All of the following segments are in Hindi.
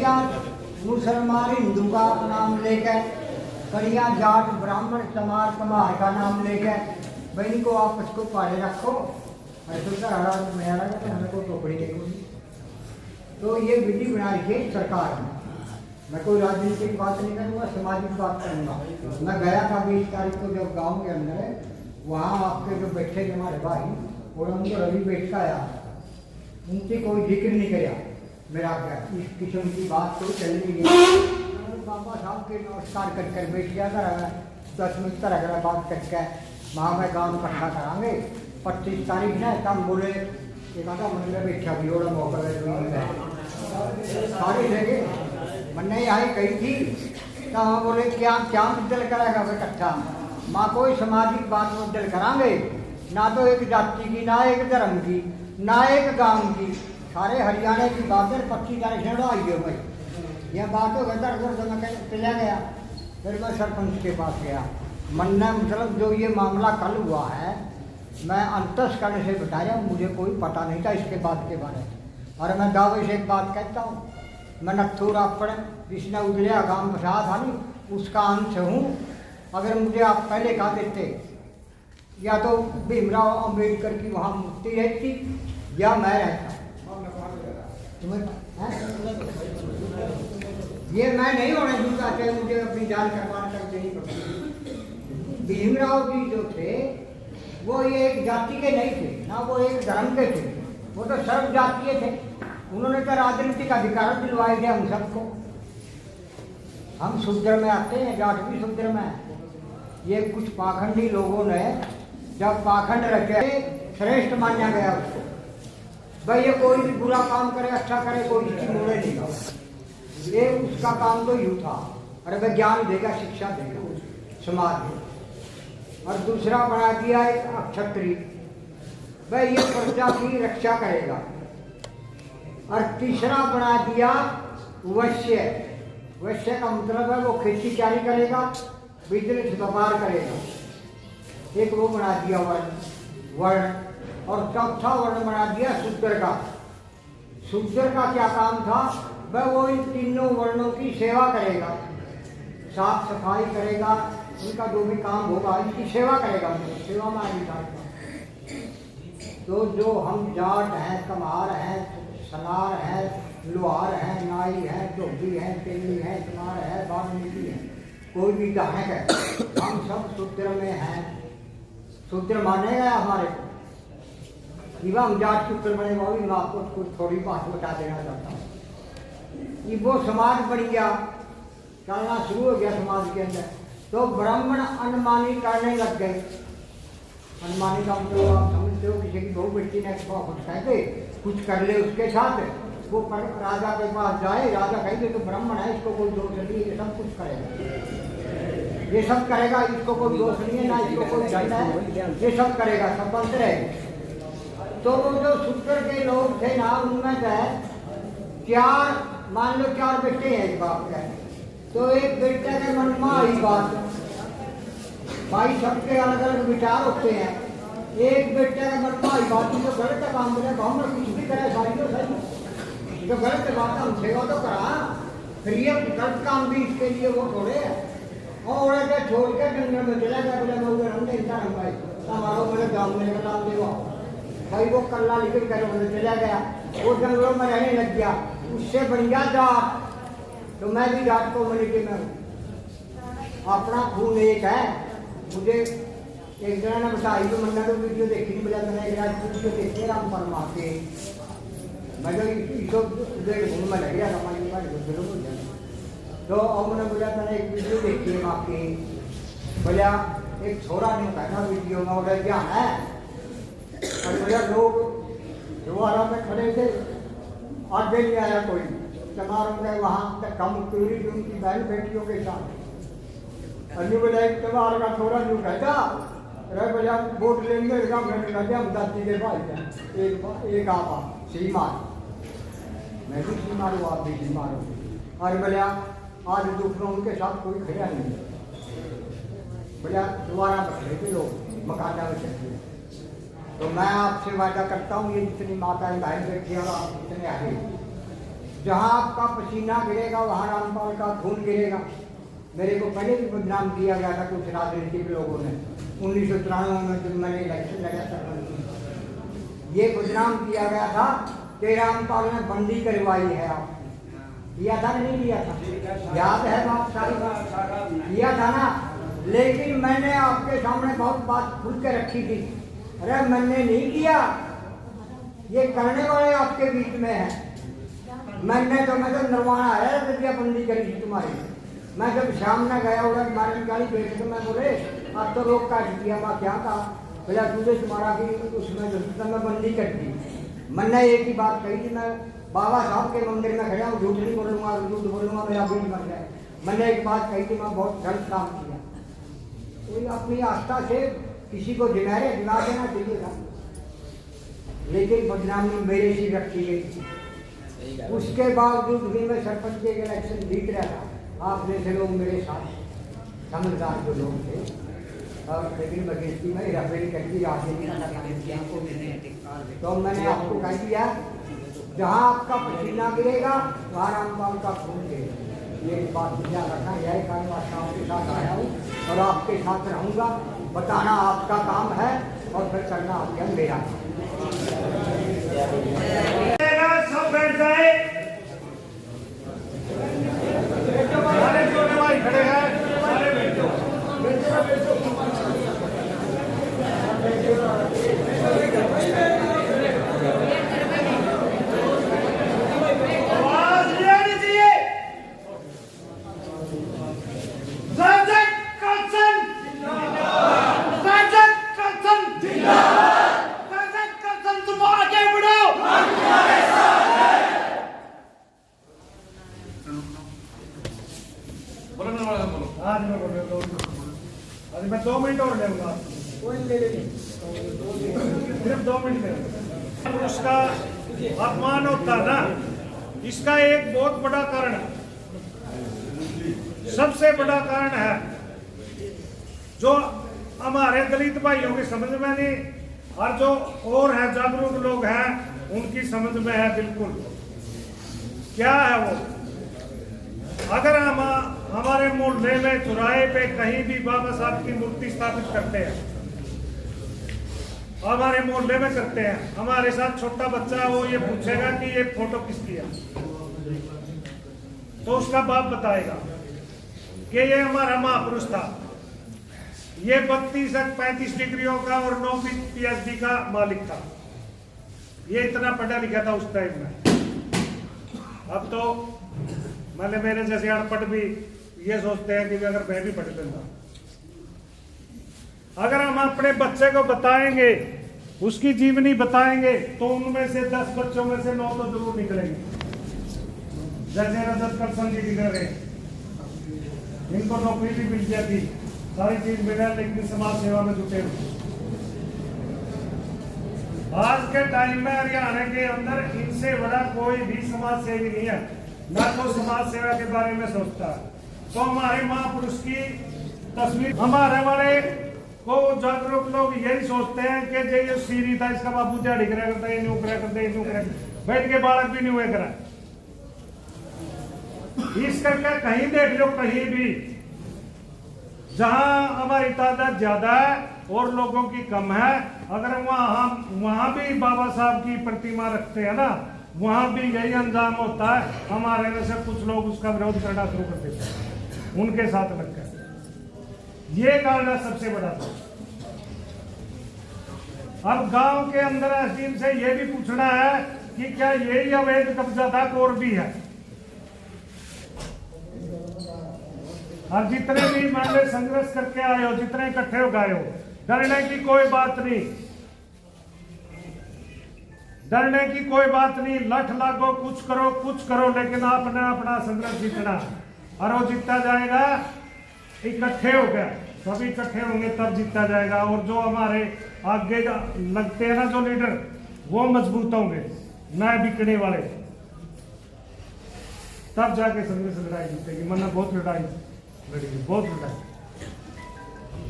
कड़िया मुसलमान हिंदू का नाम लेकर, कड़िया जाट ब्राह्मण समाज कमार का नाम लेकर भाई को आपस को पाले रखो। ऐसे तो हमें को टोकरी देखो। तो ये विधि बना रही है सरकार ने। मैं कोई राजनीतिक बात नहीं करूँगा, सामाजिक बात करूँगा। मैं गया था 20 तारीख को जब गांव के अंदर, वहाँ आपके जो बैठे थे हमारे भाई और उनको रवि बैठ का आया, उनकी कोई जिक्र नहीं किया मेरा। क्या इस किस्म की बात तो चल रही है। बाबा साहब के नमस्कार कर बैठ गया था, 10 मिनट तरह बात करके वहाँ मैं गाँव इकट्ठा कराएंगे 25 तारीख है। तब बोले एक आधा मंदिर बैठा भी और मौका सारी जगह मैंने यहाँ गई थी। तो वहाँ बोले क्या क्या मुद्दल कराएगा इकट्ठा। माँ कोई सामाजिक बात मुद्दल कराएंगे, ना तो एक जाति की, ना एक धर्म की, ना एक गांव की, सारे हरियाणा की बात है। 25 तारीख से आई हो भाई, यह बात हो गया तो मैं चला गया। फिर मैं सरपंच के पास गया। मन ने मतलब जो ये मामला कल हुआ है, मैं अंतस्करण से बताया, मुझे कोई पता नहीं था इसके बात के बारे में। और मैं दावे से एक बात कहता हूँ, मैं नथुर आपड़ जिसने उजलिया गांव बसा था नहीं, उसका अंश हूँ। अगर मुझे आप पहले कहा देते या तो भीमराव अंबेडकर की वहाँ मूर्ति रहती या मैं रहता। ये मैं नहीं होने दूंगा, चाहे मुझे अपनी जान करवाने तक देनी पड़ती। भीमराव जी जो थे वो ये एक जाति के नहीं थे, ना वो एक धर्म के थे, वो तो सर्व जातीय थे। उन्होंने तो राजनीतिक अधिकार दिलवाए थे हम सबको। हम शूद्र में आते हैं, जाट भी शूद्र में। ये कुछ पाखंडी लोगों ने जब पाखंड रखे, श्रेष्ठ माना गया उसको। भाई ये कोई भी बुरा काम करे अच्छा करे, कोई इसकी मोड़े नहीं था। ये उसका काम तो यूँ था, अरे वह ज्ञान देगा, शिक्षा देगा समाज में। और दूसरा बना दिया एक क्षत्रिय, भाई ये प्रजा की रक्षा करेगा। और तीसरा बना दिया वैश्य। वैश्य का मतलब है वो खेती चारी करेगा, बिजनेस व्यापार करेगा। एक वो बना दिया वर्ण। और चौथा वर्ण बना दिया शूद्र का। शूद्र का क्या काम था, वह वो इन तीनों वर्णों की सेवा करेगा, साफ सफाई करेगा, उनका जो भी काम होगा इनकी सेवा करेगा। सेवा में आदमी जाट। तो जो हम जाट हैं, कम्हार हैं, सनार है, लोहार है, नाई है, धोबी है, तेली है, कुमार है, बाल्मीकि है, कोई भी दाहक है, हम सब शूद्र में हैं। शूद्र माने गए हमारे को। हम जाट शूद्र बने, वो भी मैं आपको कुछ थोड़ी बात बता देना चाहता हूँ। ये वो समाज बन गया, चलना शुरू हो गया समाज के अंदर। तो ब्राह्मण अनमानी करने लग गए। अनमानी का मतलब आप समझते हो, किसी की बहू बेटी ने कुछ कहते कुछ कर ले उसके साथ, वो राजा के पास जाए, राजा कहेंगे तो ब्राह्मण है, इसको कोई दोष नहीं है, ये सब कुछ करेगा, ये सब करेगा, इसको कोई दोष नहीं है, ना इसको कोई दंड है, ये सब करेगा, सब बनते रहेगा। तो वो जो शूद्र के लोग थे ना, उनमें चार, मान लो 4 बेटे हैं एक बाप के, तो एक बेटे के मन में आई बात, भाई सबके अलग अलग विचार होते हैं। एक बेटे का मन में आई बात, जो गलत काम करे, ब्राह्मण कुछ भी करे सारी तो सही, जो गलत बात हम सेवा तो करा, फिर ये गलत काम भी इसके लिए वो थोड़े है। और छोड़ के जंगल में चला गया, बोले लोग हम इंसान हम भाई हमारा बोले गाँव में नाम देवा भाई, वो कल्ला निकल कर बोले चला गया, वो जंगलों में रहने लग गया, उससे बन गया जाट। तो मैं भी जाट को मिलके में हूँ, अपना खून एक है। मुझे एक जना ने बताई, तो मैंने तो वीडियो देखी नहीं, बोला मैंने एक वीडियो देखी राम परमा के, मैं जो डेढ़ घूम में लग गया था। तो अब मैंने बोला मैंने एक वीडियो देखी है आपकी, बोला एक छोरा ने कहना वीडियो में उधर क्या है, और बोला लोग दोबारा में खड़े थे, आगे नहीं आया कोई, समारोह में वहाँ तक कम टूरी थी उनकी बहन बेटियों के साथ। अन्य बोला एक त्योहार का छोरा यूँ कहता, अरे बोला वोट लेंगे, हम दादी के भाई एक आपा सीमार, मैं भी सीमार हूँ, आप भी सीमार हो। और बोला आज दूसरों उनके साथ कोई खड़ा नहीं, बोला दोबारा बैठे थे लोग मकाना में चलते। तो मैं आपसे वादा करता हूँ, ये जितनी माताएं बहन बैठी और आप जितने आए, जहाँ आपका पसीना गिरेगा वहाँ रामपाल का खून गिरेगा। मेरे को पहले भी बदनाम किया गया था कुछ राजनीतिक लोगों ने 1993 में जब मैंने इलेक्शन लड़ा सरपंच, ये बदनाम किया गया था कि रामपाल ने बंदी करवाई है। आप किया था नहीं किया था? याद है बात सारी बात किया था ना। लेकिन मैंने आपके सामने बहुत बात खुल के रखी थी। अरे मैंने नहीं किया, ये करने वाले आपके बीच में है। मैं तो नरवाना है विद्याबंदी करी थी तुम्हारी। मैं जब शाम में गया उधर मारे निकाली बैठे तो मैं बोले अब तो रोक काट दिया। मैं क्या कहा, बोला तुझे तुम्हारा भी उसमें जो मैं बंदी कर दी। मैंने एक ही बात कही थी, मैं बाबा साहब के मंदिर में खड़ा हूँ, झूठ नहीं बोलूँगा, झूठ बोलूँगा मेरा बीच मर जाए। मैंने एक बात कही थी, मैं बहुत गलत काम किया। तो अपनी आस्था से किसी को दिला देना चाहिए था, लेकिन बदनामी मेरे ही रखी गई थी। उसके बावजूद भी मैं सरपंच के इलेक्शन जीत रहा था। आप जैसे लोग मेरे साथ समझदार जो लोग थे, और लेकिन बगीची में रफेल करके तो मैंने आपको कह दिया जहाँ आपका पसीना गिरेगा वहाँ रामपाल का खून गिरेगा। ये बात ध्यान रखना, यही कारण आपके साथ आया हूँ और आपके साथ रहूँगा। बताना आपका काम है और फिर करना आपका मेरा काम। सब बैठ जाए, सारे छोटे भाई खड़े हैं, सारे बैठो। आवाज नहीं आनी चाहिए। राजक करसन जिंदाबाद, राजक करसन जिंदाबाद, राजक करसन तुम आगे बढ़ो, हम तुम्हारे साथ हैं। बोलो ना वाला बोलो। आज मैं बोल रहा हूँ, अरे मैं 2 मिनट और लेऊंगा। कोई ले लेंगे, सिर्फ 2 मिनट लेंगे। उसका अपमान होता ना, इसका एक बहुत बड़ा कारण है, सबसे बड़ा कारण है जो हमारे दलित भाइयों की समझ में नहीं, और जो और है जागरूक लोग हैं उनकी समझ में है बिल्कुल। क्या है वो, अगर हम हमारे मोहल्ले में चौराहे पे कहीं भी बाबा साहब की मूर्ति स्थापित करते हैं, हमारे मोहल्ले में करते हैं, हमारे साथ छोटा बच्चा वो ये पूछेगा कि ये फोटो किसकी है, तो उसका बाप बताएगा कि ये हमारा महापुरुष था, ये 32-35 डिग्रियों का और 9 PhD का मालिक था, ये इतना पढ़ा लिखा था उस टाइम में। अब तो मतलब मेरे जैसे अनपढ़ भी ये सोचते हैं कि अगर मैं भी पढ़ लेता। अगर हम अपने बच्चे को बताएंगे, उसकी जीवनी बताएंगे, तो उनमें से 10 बच्चों में से 9 तो जरूर निकलेंगे। जैसे रजत करसन जी निकल रहे, इनको नौकरी भी मिल जाती, सारी चीज मिला, लेकिन समाज सेवा में जुटे हुए। आज के टाइम में हरियाणा के अंदर इनसे बड़ा कोई भी समाज सेवी नहीं है, ना तो समाज सेवा के बारे में सोचता है। तो हमारे महापुरुष की तस्वीर, हमारे वाले को जागरूक लोग यही सोचते हैं कि जो ये सीरी था, इसका बाबू दिहाड़ी करा करता है, नौकरा करता है, बैठ के बालक भी नहीं हुए करा। इस करके कहीं देख लो, कहीं भी जहां हमारी तादाद ज्यादा है और लोगों की कम है, अगर वहां भी बाबा साहब की प्रतिमा रखते हैं ना, वहां भी यही अंजाम होता है। हमारे में से कुछ लोग उसका विरोध करना शुरू कर देते हैं, उनके साथ लगकर। ये कारण है सबसे बड़ा। अब गांव के अंदर एसडीएम से यह भी पूछना है कि क्या यही अवैध कब्जा था और भी है। और जितने भी मामले संघर्ष करके आए हो, जितने इकट्ठे हो गए हो, डरने की कोई बात नहीं, डरने की कोई बात नहीं। लठ लागो, कुछ करो, लेकिन आपने अपना संघर्ष जीतना, और वो जीता जाएगा। इकट्ठे हो गए, सभी इकट्ठे होंगे तब जीता जाएगा। और जो हमारे आगे लगते हैं ना जो लीडर, वो मजबूत होंगे, ना बिकने वाले, तब जाके संघर्ष लड़ाई जीतेगी। मैंने बहुत लड़ाई लड़ी, बहुत लड़ाई,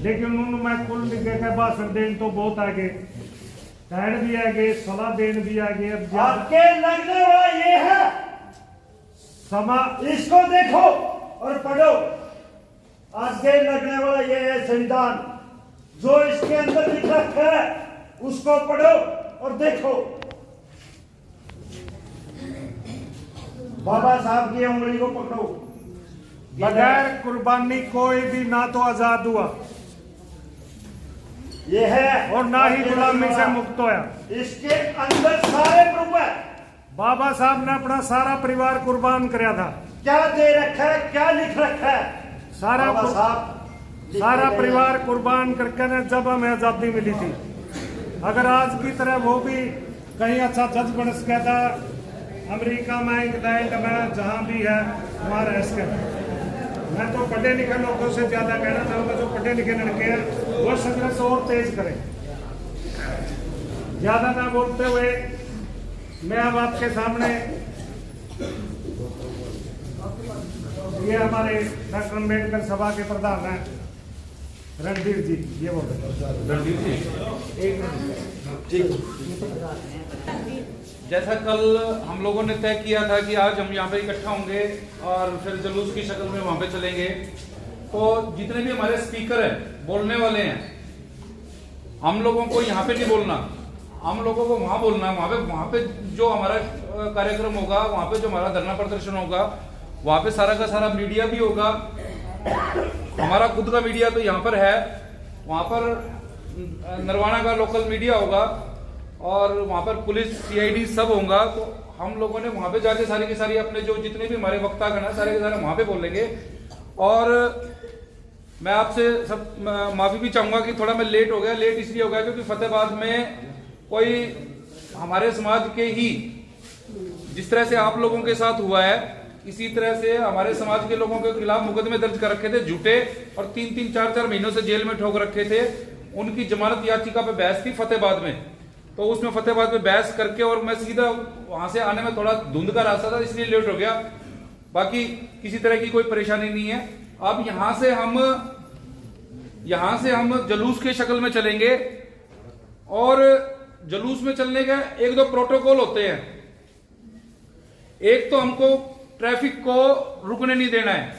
लेकिन उन्होंने मैं कुल लिखे का भाषण देन तो बहुत आगे, कहन भी आगे, सलाह देन भी आगे। अब आपके लगने वाला ये है समा इसको देखो और पढ़ो। आगे लगने वाला ये है संविधान, जो इसके अंदर लिख रखा है उसको पढ़ो और देखो। बाबा साहब की उंगली को पकड़ो। बगैर कुर्बानी कोई भी ना तो आजाद हुआ, ये है, और ना ही गुलामी से मुक्त होया। इसके अंदर सारे प्रूफ है। बाबा साहब ने अपना सारा परिवार कुर्बान कराया था। क्या दे रखा है, क्या लिख रखा है? सारा बाबा साहब सारा परिवार कुर्बान करके ने जब हमें आजादी मिली थी। अगर आज की तरह वो भी कहीं अच्छा जज बन सका था, अमेरिका में, इंग्लैंड में, जहां भी है वहां रह सके। मैं तो पढ़े लिखे लोगों से ज्यादा कहना चाहूंगा, जो पढ़े लिखे लड़के हैं वो संघर्ष और तेज करें। ज्यादा ना बोलते हुए मैं अब आपके सामने ये हमारे डॉक्टर अम्बेडकर सभा के प्रधान हैं रणधीर जी, ये बोल रणधीर जी एक जैसा कल हम लोगों ने तय किया था कि आज हम यहाँ पे इकट्ठा होंगे और फिर जुलूस की शक्ल में वहां पे चलेंगे, तो जितने भी हमारे स्पीकर हैं, बोलने वाले हैं, हम लोगों को यहाँ पे नहीं बोलना, हम लोगों को वहां बोलना। वहां पे जो हमारा कार्यक्रम होगा, वहां पे जो हमारा धरना प्रदर्शन होगा, वहां पे सारा का सारा मीडिया भी होगा। हमारा खुद का मीडिया तो यहाँ पर है, वहां पर नरवाना का लोकल मीडिया होगा और वहां पर पुलिस, सीआईडी सब होगा। तो हम लोगों ने वहां पे जाके सारी की सारी अपने जो जितने भी हमारे वक्तागण है सारे के सारे वहां पे बोलेंगे। और मैं आपसे सब माफी भी चाहूंगा कि थोड़ा मैं लेट हो गया। लेट इसलिए हो गया क्योंकि फतेहाबाद में कोई हमारे समाज के ही, जिस तरह से आप लोगों के साथ हुआ है, इसी तरह से हमारे समाज के लोगों के खिलाफ मुकदमे दर्ज कर रखे थे झूठे, और 3-3, 4-4 महीनों से जेल में ठोक रखे थे। उनकी जमानत याचिका पे बहस थी फतेहाबाद में, तो उसमें फतेहाबाद में बहस करके और मैं सीधा वहां से आने में थोड़ा धुंध का रास्ता था, इसलिए लेट हो गया। बाकी किसी तरह की कोई परेशानी नहीं है। अब यहां से हम जुलूस के शक्ल में चलेंगे, और जुलूस में चलने का 1-2 प्रोटोकॉल होते हैं। एक तो हमको ट्रैफिक को रुकने नहीं देना है,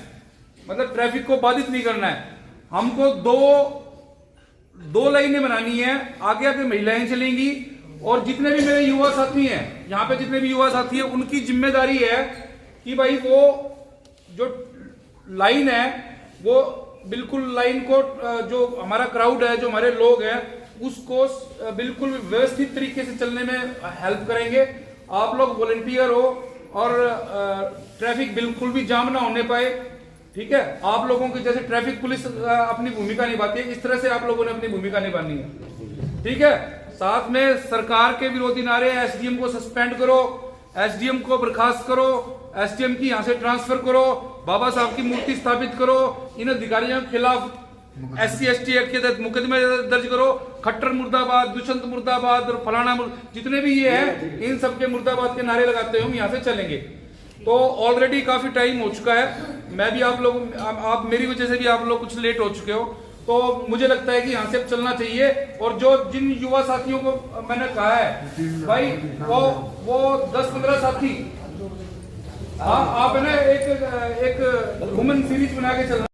मतलब ट्रैफिक को बाधित नहीं करना है। हमको दो लाइनें बनानी है, आगे आगे महिलाएं चलेंगी, और जितने भी मेरे युवा साथी हैं यहाँ पे, जितने भी युवा साथी हैं, उनकी जिम्मेदारी है कि भाई वो जो लाइन है वो बिल्कुल लाइन को, जो हमारा क्राउड है, जो हमारे लोग हैं, उसको बिल्कुल व्यवस्थित तरीके से चलने में हेल्प करेंगे। आप लोग वॉलंटियर हो और ट्रैफिक बिल्कुल भी जाम ना होने पाए, ठीक है। आप लोगों की जैसे ट्रैफिक पुलिस अपनी भूमिका निभाती है, इस तरह से आप लोगों ने अपनी भूमिका निभानी है, ठीक है। साथ में सरकार के विरोधी नारे, एसडीएम को सस्पेंड करो, एसडीएम को बर्खास्त करो, एसडीएम की यहां से ट्रांसफर करो, बाबा साहब की मूर्ति स्थापित करो, इन अधिकारियों के खिलाफ SC/ST एक्ट के तहत मुकदमे दर्ज करो, खट्टर मुर्दाबाद, दुष्यंत मुर्दाबाद और फलाना जितने भी ये है, इन सबके मुर्दाबाद के नारे लगाते हुए हम यहाँ से चलेंगे। तो ऑलरेडी काफी टाइम हो चुका है, मैं भी आप मेरी वजह से भी आप लोग कुछ लेट हो चुके हो, तो मुझे लगता है कि यहाँ से अब चलना चाहिए। और जो जिन युवा साथियों को मैंने कहा है भाई, वो 10-15 साथी आप ना एक वुमेन सीरीज बना के चलना।